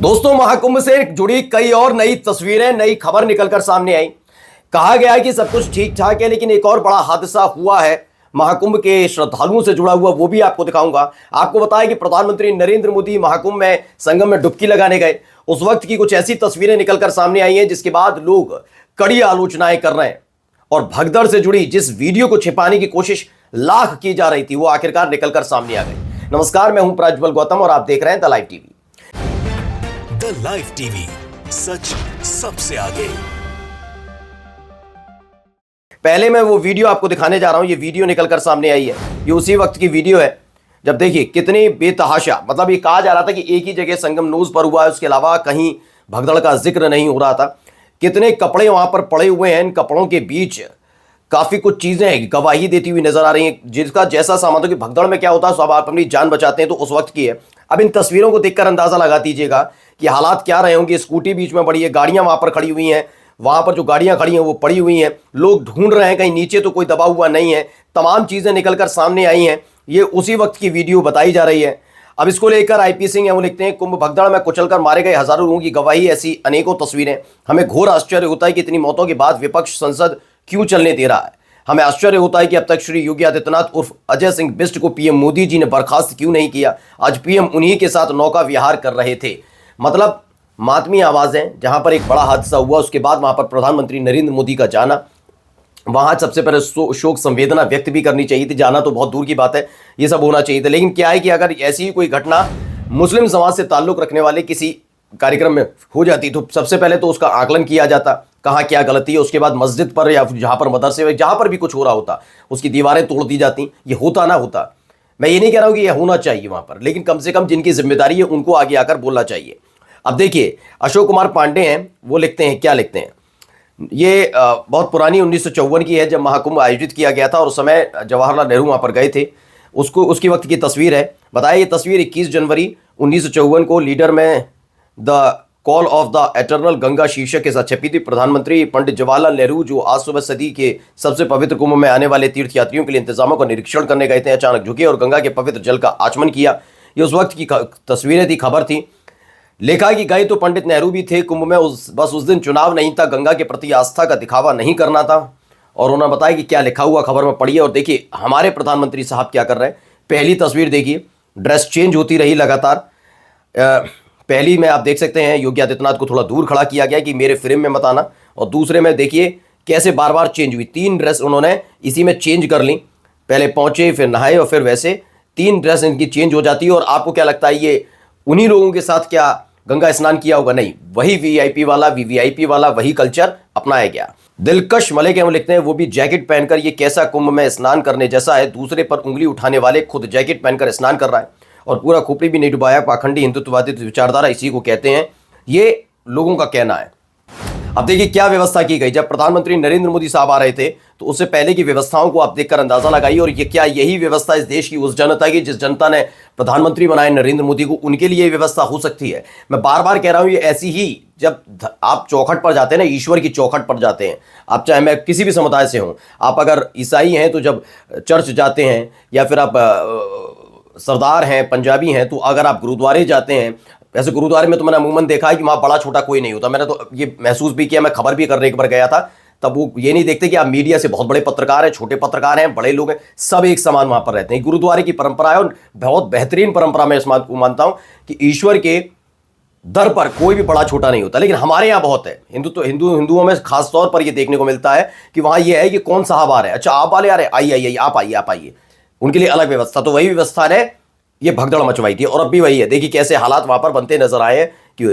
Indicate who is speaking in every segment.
Speaker 1: दोस्तों, महाकुंभ से जुड़ी कई और नई तस्वीरें, नई खबर निकलकर सामने आई। कहा गया है कि सब कुछ ठीक ठाक है, लेकिन एक और बड़ा हादसा हुआ है महाकुंभ के श्रद्धालुओं से जुड़ा हुआ, वो भी आपको दिखाऊंगा। आपको बताया कि प्रधानमंत्री नरेंद्र मोदी महाकुंभ में संगम में डुबकी लगाने गए। उस वक्त की कुछ ऐसी तस्वीरें निकलकर सामने आई हैं जिसके बाद लोग कड़ी आलोचनाएं कर रहे हैं, और भगदड़ से जुड़ी जिस वीडियो को छिपाने की कोशिश लाख की जा रही थी, वो आखिरकार निकलकर सामने आ गई। नमस्कार, मैं हूं प्रज्वल गौतम और आप देख रहे हैं the live TV.
Speaker 2: The live TV, सच सबसे आगे।
Speaker 1: पहले मैं वो वीडियो आपको दिखाने जा रहा हूं। ये वीडियो निकलकर सामने आई है, ये उसी वक्त की वीडियो है जब देखिए कितनी बेतहाशा, मतलब ये कहा जा रहा था कि एक ही जगह संगम नोज पर हुआ है, उसके अलावा कहीं भगदड़ का जिक्र नहीं हो रहा था। कितने कपड़े वहां पर पड़े हुए हैं, इन कपड़ों के बीच काफी कुछ चीजें गवाही देती हुई नजर आ रही हैं, जिसका जैसा सामान हो कि भगदड़ में क्या होता है, सब आप अपनी जान बचाते हैं, तो उस वक्त की है। अब इन तस्वीरों को देखकर अंदाजा लगा दीजिएगा कि हालात क्या रहे होंगे। स्कूटी बीच में पड़ी है, गाड़ियां वहां पर खड़ी हुई हैं, वहां पर जो गाड़ियां खड़ी हैं वो पड़ी हुई हैं, लोग ढूंढ रहे हैं, कहीं नीचे तो कोई दबा हुआ नहीं है। तमाम चीजें निकलकर सामने आई हैं। ये उसी वक्त की वीडियो बताई जा रही है। अब इसको लेकर आईपी सिंह है, वो लिखते हैं, कुंभ भगदड़ में कुचलकर मारे गए हजारों लोगों की गवाही, ऐसी अनेकों तस्वीरें। हमें घोर आश्चर्य होता है कि इतनी मौतों के बाद विपक्ष संसद क्यों चलने दे रहा है। हमें आश्चर्य होता है कि अब तक श्री योगी आदित्यनाथ उर्फ अजय सिंह बिष्ट को पीएम मोदी जी ने बर्खास्त क्यों नहीं किया। आज पीएम उन्हीं के साथ नौका विहार कर रहे थे। मतलब मातमी आवाजें, जहां पर एक बड़ा हादसा हुआ, उसके बाद वहां पर प्रधानमंत्री नरेंद्र मोदी का जाना, वहां सबसे पहले शोक संवेदना व्यक्त भी करनी चाहिए थी। जाना तो बहुत दूर की बात है, ये सब होना चाहिए था। लेकिन क्या है कि अगर ऐसी ही कोई घटना मुस्लिम समाज से ताल्लुक रखने वाले किसी कार्यक्रम में हो जाती तो सबसे पहले तो उसका आकलन किया जाता, कहाँ क्या गलती है। उसके बाद मस्जिद पर या जहां पर मदरसे में जहां पर भी कुछ हो रहा होता, उसकी दीवारें तोड़ दी जाती। ये होता ना होता, मैं ये नहीं कह रहा हूं कि यह होना चाहिए वहां पर, लेकिन कम से कम जिनकी जिम्मेदारी है उनको आगे आकर बोलना चाहिए। अब देखिए, अशोक कुमार पांडे हैं, वो लिखते हैं, क्या लिखते हैं, ये बहुत पुरानी 1954 की है, जब महाकुंभ आयोजित किया गया था और उस समय जवाहरलाल नेहरू वहां पर गए थे। उसकी वक्त की तस्वीर है। बताया ये तस्वीर 21 जनवरी 1954 को लीडर में the call of the eternal Ganga शीर्षक के साथ छपी थी। प्रधानमंत्री पंडित जवाहरलाल नेहरू, जो आज सुबह सदी के सबसे पवित्र कुंभ में आने वाले तीर्थयात्रियों के लिए इंतजामों का निरीक्षण करने गए थे, अचानक झुके और गंगा के पवित्र जल का आचमन किया। ये उस वक्त की तस्वीरें थी, खबर थी। लिखा कि गए तो पंडित नेहरू भी थे कुंभ में, बस उस दिन चुनाव नहीं था, गंगा के प्रति आस्था का दिखावा नहीं करना था। और उन्होंने बताया कि क्या लिखा हुआ खबर में पढ़िए और देखिए हमारे प्रधानमंत्री साहब क्या कर रहे हैं। पहली तस्वीर देखिए, ड्रेस चेंज होती रही लगातार। पहली में आप देख सकते हैं योगी आदित्यनाथ को थोड़ा दूर खड़ा किया गया कि मेरे फ्रेम में मत आना, और दूसरे में देखिए कैसे बार बार चेंज हुई। 3 ड्रेस उन्होंने इसी में चेंज कर ली, पहले पहुंचे, फिर नहाए, और फिर वैसे 3 ड्रेस इनकी चेंज हो जाती है। और आपको क्या लगता है, ये उन्हीं लोगों के साथ क्या गंगा स्नान किया होगा? नहीं, वही वीआईपी वाला, वीवीआईपी वाला वही कल्चर अपनाया गया। दिलकश मलिक है, वो लिखते हैं, वो भी जैकेट पहनकर, ये कैसा कुंभ में स्नान करने जैसा है। दूसरे पर उंगली उठाने वाले खुद जैकेट पहनकर स्नान कर रहा है और पूरा खोपड़ी भी नहीं डुबाया। पाखंडी हिंदुत्ववादी विचारधारा इसी को कहते हैं, ये लोगों का कहना है। अब देखिए क्या व्यवस्था की गई। जब प्रधानमंत्री नरेंद्र मोदी साहब आ रहे थे तो उससे पहले की व्यवस्थाओं को आप देखकर अंदाजा लगाइए। और ये क्या यही व्यवस्था इस देश की उस जनता की जिस जनता ने प्रधानमंत्री बनाए नरेंद्र मोदी को, उनके लिए व्यवस्था हो सकती है? मैं बार बार कह रहा हूं, ये ऐसी ही, जब आप चौखट पर जाते हैं ना, ईश्वर की चौखट पर जाते हैं, आप चाहे मैं किसी भी समुदाय से हूं, आप अगर ईसाई हैं तो जब चर्च जाते हैं, या फिर आप सरदार हैं, पंजाबी हैं, तो अगर आप गुरुद्वारे जाते हैं, वैसे गुरुद्वारे में तो मैंने अमूमन देखा है कि वहाँ बड़ा छोटा कोई नहीं होता। मैंने तो ये महसूस भी किया, मैं खबर भी करने एक बार गया था, तब वो ये नहीं देखते कि आप मीडिया से बहुत बड़े पत्रकार हैं, छोटे पत्रकार हैं, बड़े लोग हैं, सब एक समान वहाँ पर रहते हैं। गुरुद्वारे की परंपरा है और बहुत बेहतरीन परंपरा मैं इस बात को मानता हूँ कि ईश्वर के दर पर कोई भी बड़ा छोटा नहीं होता। लेकिन हमारे यहाँ बहुत है, हिंदुओं में खास तौर पर यह देखने को मिलता है कि वहाँ ये है कि कौन साहब आ रहे हैं, अच्छा आप वाले आ रहे हैं, आइए आप आइए, उनके लिए अलग व्यवस्था। तो वही व्यवस्था ने ये भगदड़ मचवाई थी और अब भी वही है। देखिए कैसे हालात वहां पर बनते नजर आए हैं। कि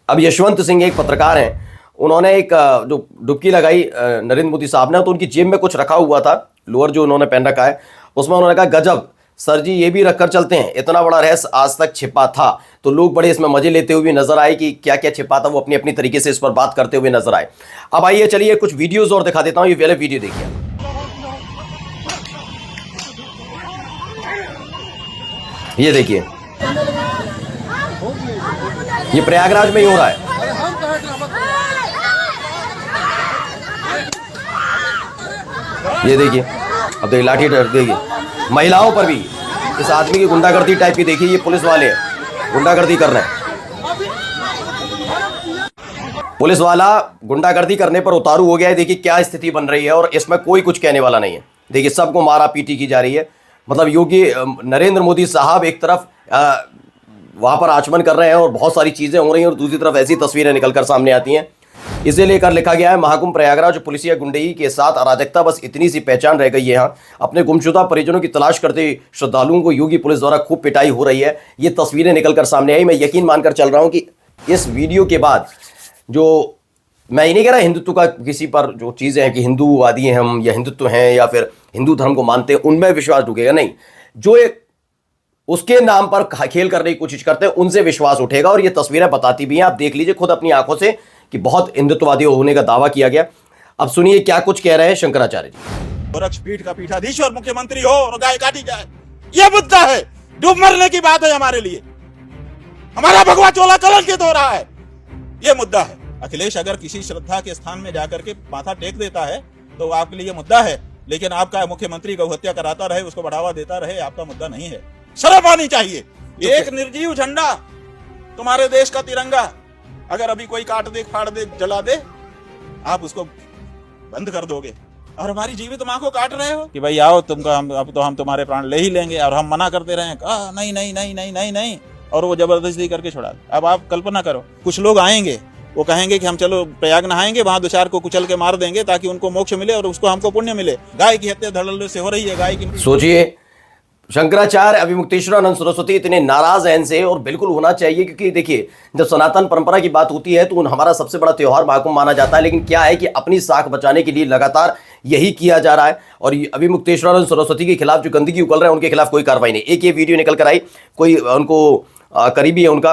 Speaker 1: अब यशवंत सिंह एक पत्रकार हैं, उन्होंने एक जो डुबकी लगाई नरेंद्र मोदी साहब ने, तो उनकी जेब में कुछ रखा हुआ था, लोअर जो उन्होंने पहन रखा है, उसमें उन्होंने कहा, गजब सर जी, ये भी रखकर चलते हैं, इतना बड़ा रहस्य आज तक छिपा था। तो लोग बड़े इसमें मजे लेते हुए नजर आए कि क्या क्या छिपा था, वो अपनी अपनी तरीके से इस पर बात करते हुए नजर आए। अब आइए चलिए कुछ वीडियोज और दिखा देता हूं। ये पहले वीडियो देखिए, ये देखिए, ये प्रयागराज में ही हो रहा है। ये देखिए, अब देखिए लाठी देखिए, महिलाओं पर भी इस आदमी की गुंडागर्दी टाइप की देखिए, ये पुलिस वाले गुंडागर्दी कर रहे हैं। पुलिस वाला गुंडागर्दी करने पर उतारू हो गया है। देखिए क्या स्थिति बन रही है और इसमें कोई कुछ कहने वाला नहीं है। देखिए सबको मारा पीटी की जा रही है। मतलब योगी नरेंद्र मोदी साहब एक तरफ वहां पर आचमन कर रहे हैं और बहुत सारी चीजें हो रही हैं और दूसरी तरफ ऐसी तस्वीरें निकलकर सामने आती हैं। इसे लेकर लिखा गया है महाकुंभ प्रयागराज पुलिसिया गुंडई के साथ अराजकता, बस इतनी सी पहचान रह गई है। यहाँ अपने गुमशुदा परिजनों की तलाश करते श्रद्धालुओं को योगी पुलिस द्वारा खूब पिटाई हो रही है। ये तस्वीरें निकलकर सामने आई। मैं यकीन मानकर चल रहा हूं कि इस वीडियो के बाद जो, मैं ये नहीं कह रहा हिंदुत्व का किसी पर जो चीजें हैं कि हिंदूवादी हैं हम या हिंदुत्व हैं या फिर हिंदू धर्म को मानते हैं, उनमें विश्वास ढुकेगा नहीं। जो एक उसके नाम पर खेल करने की कोशिश करते हैं उनसे विश्वास उठेगा। और ये तस्वीरें बताती भी हैं, आप देख लीजिए खुद अपनी आंखों से कि बहुत हिंदुत्ववादी होने का दावा किया गया। अब सुनिए क्या कुछ कह रहे हैं शंकराचार्य जी।
Speaker 3: गोरक्ष पीठ का पीठाधीश्वर मुख्यमंत्री हो और गाय काटी जाए, यह मुद्दा है। डूब मरने की बात है हमारे लिए। हमारा भगवा चोला कलंकित हो रहा है, यह मुद्दा है। अखिलेश अगर किसी श्रद्धा के स्थान में जाकर के माथा टेक देता है तो आपके लिए मुद्दा है, लेकिन आपका मुख्यमंत्री गौ हत्या कराता रहे, उसको बढ़ावा देता रहे, आपका मुद्दा नहीं है। शर्म आनी चाहिए। एक निर्जीव झंडा, तुम्हारे देश का तिरंगा, अगर अभी कोई काट दे, फाड़ दे, जला दे, आप उसको बंद कर दोगे और हमारी जीवित मां को काट रहे हो कि भाई आओ तुमको हम तुम्हारे प्राण ले ही लेंगे, और हम मना करते रहे नहीं नहीं नहीं नहीं नहीं नहीं, और वो जबरदस्ती करके छुड़ा दे। अब आप कल्पना करो, कुछ लोग आएंगे, वो कहेंगे कि हम चलो प्रयाग नहाएंगे, वहां दो चार को कुचल के मार देंगे ताकि उनको मोक्ष मिले और उसको हमको पुण्य मिले। गाय की हत्या धड़ल्ले से हो रही है। गाय की,
Speaker 1: सोचिए शंकराचार्य अभिमुक्तेश्वरानंद सरस्वती इतने नाराज हैं इनसे, और बिल्कुल होना चाहिए क्योंकि देखिए जब सनातन परंपरा की बात होती है तो हमारा सबसे बड़ा त्योहार महाकुंभ माना जाता है। लेकिन क्या है कि अपनी साख बचाने के लिए लगातार यही किया जा रहा है और अभिमुक्तेश्वरानंद सरस्वती के खिलाफ जो गंदगी उगल रहा है उनके खिलाफ कोई कार्रवाई नहीं। एक ये वीडियो निकल कर आई, कोई उनको करीबी है उनका,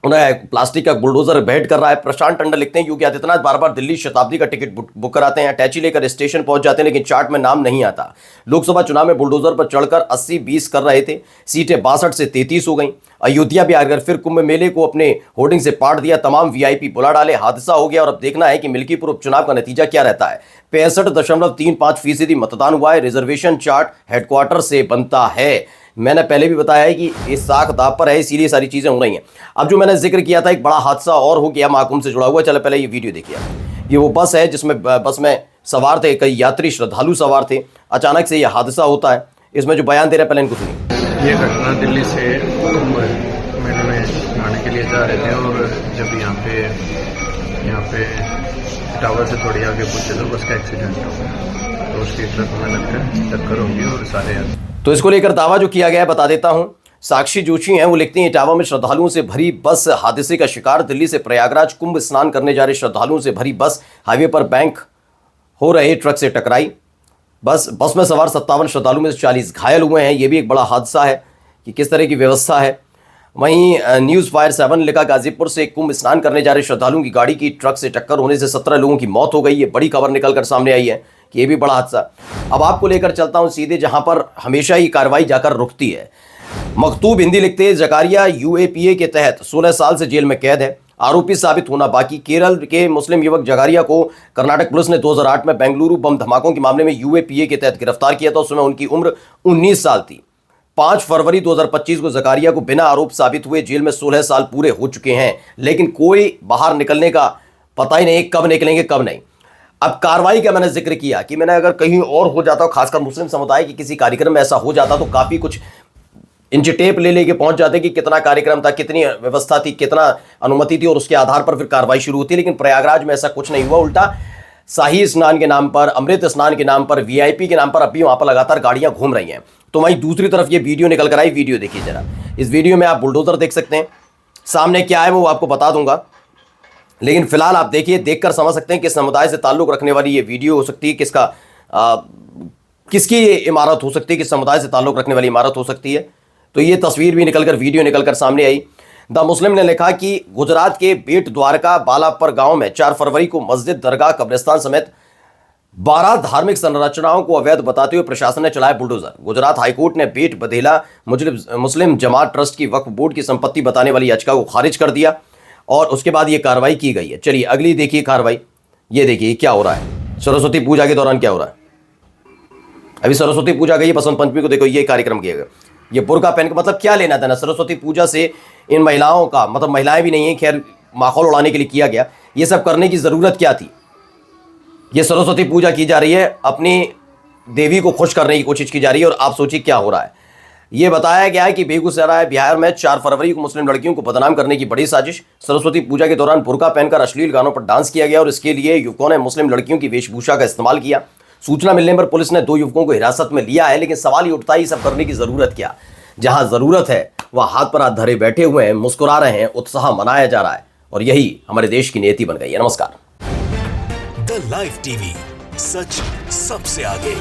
Speaker 1: उन्हें प्लास्टिक का बुलडोजर भेंट कर रहा है। प्रशांत टंडन लिखते हैं योगी आदित्यनाथ बार बार दिल्ली शताब्दी का टिकट बुक कराते हैं, अटैची लेकर स्टेशन पहुंच जाते हैं, लेकिन चार्ट में नाम नहीं आता। लोकसभा चुनाव में बुलडोजर पर चढ़कर 80-20 कर रहे थे, सीटें 62 से 33 हो गई। अयोध्या भी आकर फिर कुंभ मेले को अपने होर्डिंग से पाट दिया, तमाम वीआईपी बुला डाले, हादसा हो गया। और अब देखना है कि मिल्कीपुर उपचुनाव का नतीजा क्या रहता है। 65.35% मतदान हुआ है। रिजर्वेशन चार्ट हेडक्वार्टर से बनता है। मैंने पहले भी बताया है कि ये साख दाव पर है, इसीलिए सारी चीजें हो रही हैं। अब जो मैंने जिक्र किया था एक बड़ा हादसा और हो गया महाकुंभ से जुड़ा हुआ। चलो पहले ये वीडियो देखिए। ये वो बस है जिसमें बस में सवार थे कई यात्री श्रद्धालु सवार थे। अचानक से ये हादसा होता है। इसमें जो बयान दे रहे हैं पहले इनको सुनिए।
Speaker 4: ये घटना दिल्ली से कुंभ मेले में नहाने के लिए जा रहे थे और जब यहाँ पे टावर से थोड़ी आगे पहुंचे तो बस का एक्सीडेंट हो गया। तो उसकी ट्रक में लगकर टक्कर होगी और सारे,
Speaker 1: तो इसको लेकर दावा जो किया गया है बता देता हूं। साक्षी जोशी हैं, वो लिखती हैं इटावा में श्रद्धालुओं से भरी बस हादसे का शिकार। दिल्ली से प्रयागराज कुंभ स्नान करने जा रहे श्रद्धालुओं से भरी बस हाईवे पर बैंक हो रहे ट्रक से टकराई। बस में सवार 57 श्रद्धालु में से 40 घायल हुए हैं। ये भी एक बड़ा हादसा है कि किस तरह की व्यवस्था है। वहीं न्यूज़ फायर 7 लिखा गाजीपुर से कुंभ स्नान करने जा रहे श्रद्धालुओं की गाड़ी की ट्रक से टक्कर होने से 17 लोगों की मौत हो गई। ये बड़ी खबर निकलकर सामने आई है कि ये भी बड़ा हादसा। अब आपको लेकर चलता हूं सीधे जहां पर हमेशा ही कार्रवाई जाकर रुकती है। मकतूब हिंदी लिखते हैं जकारिया यूएपीए के तहत 16 साल से जेल में कैद है, आरोपी साबित होना बाकी। केरल के मुस्लिम युवक जकारिया को कर्नाटक पुलिस ने 2008 में बेंगलुरु बम धमाकों के मामले में यूएपीए के तहत गिरफ्तार किया था। उस समय उनकी उम्र 19 साल थी। 5 फरवरी 2025 को जकारिया को बिना आरोप साबित हुए जेल में 16 साल पूरे हो चुके हैं, लेकिन कोई बाहर निकलने का पता ही नहीं, कब निकलेंगे कब नहीं। अब कार्रवाई का मैंने जिक्र किया कि मैंने अगर कहीं और हो जाता, खासकर मुस्लिम समुदाय के किसी कार्यक्रम में ऐसा हो जाता तो काफी कुछ इंच टेप ले लेके पहुंच जाते कि कितना कार्यक्रम था, कितनी व्यवस्था थी, कितना अनुमति थी, और उसके आधार पर फिर कार्रवाई शुरू होती। लेकिन प्रयागराज में ऐसा कुछ नहीं हुआ। उल्टा शाही स्नान के नाम पर, अमृत स्नान के नाम पर, वीआईपी के नाम पर अभी वहां पर लगातार गाड़ियां घूम रही हैं। तो वहीं दूसरी तरफ ये वीडियो निकल कर आई। वीडियो देखिए जरा। इस वीडियो में आप बुलडोजर देख सकते हैं, सामने क्या है वो आपको बता दूंगा, लेकिन फिलहाल आप देखिए, देखकर समझ सकते हैं किस समुदाय से ताल्लुक रखने वाली ये वीडियो हो सकती है, किसकी ये इमारत हो सकती है, किस समुदाय से ताल्लुक रखने वाली इमारत हो सकती है। तो ये तस्वीर भी निकलकर, वीडियो निकलकर सामने आई। द मुस्लिम ने लिखा कि गुजरात के बेट द्वारका बालापर गांव में 4 फरवरी को मस्जिद, दरगाह, कब्रिस्तान समेत 12 धार्मिक संरचनाओं को अवैध बताते हुए प्रशासन ने चलाया बुलडोजर। गुजरात हाईकोर्ट ने बेट बधेला मुस्लिम जमात ट्रस्ट की वक्फ बोर्ड की संपत्ति बताने वाली याचिका को खारिज कर दिया और उसके बाद ये कार्रवाई की गई है। चलिए अगली देखिए कार्रवाई। ये देखिए क्या हो रहा है सरस्वती पूजा के दौरान, क्या हो रहा है। अभी सरस्वती पूजा गई है, बसंत पंचमी को देखो ये कार्यक्रम किया गया। ये बुर्का पहन के, मतलब क्या लेना देना सरस्वती पूजा से, इन महिलाओं का, मतलब महिलाएं भी नहीं है, खैर माहौल उड़ाने के लिए किया गया। ये सब करने की ज़रूरत क्या थी? ये सरस्वती पूजा की जा रही है, अपनी देवी को खुश करने की कोशिश की जा रही है, और आप सोचिए क्या हो रहा है। ये बताया गया है कि बेगूसराय बिहार में 4 फरवरी को मुस्लिम लड़कियों को बदनाम करने की बड़ी साजिश। सरस्वती पूजा के दौरान बुर्का पहनकर अश्लील गानों पर डांस किया गया और इसके लिए युवकों ने मुस्लिम लड़कियों की वेशभूषा का इस्तेमाल किया। सूचना मिलने पर पुलिस ने 2 युवकों को हिरासत में लिया है, लेकिन सवाल ये उठता है, ये सब करने की जरूरत क्या? जहां जरूरत है वह हाथ पर हाथ धरे बैठे हुए हैं, मुस्कुरा रहे हैं, उत्साह मनाया जा रहा है, और यही हमारे देश की नीति बन गई है। नमस्कार।
Speaker 2: द लाइव टीवी, सच सबसे आगे।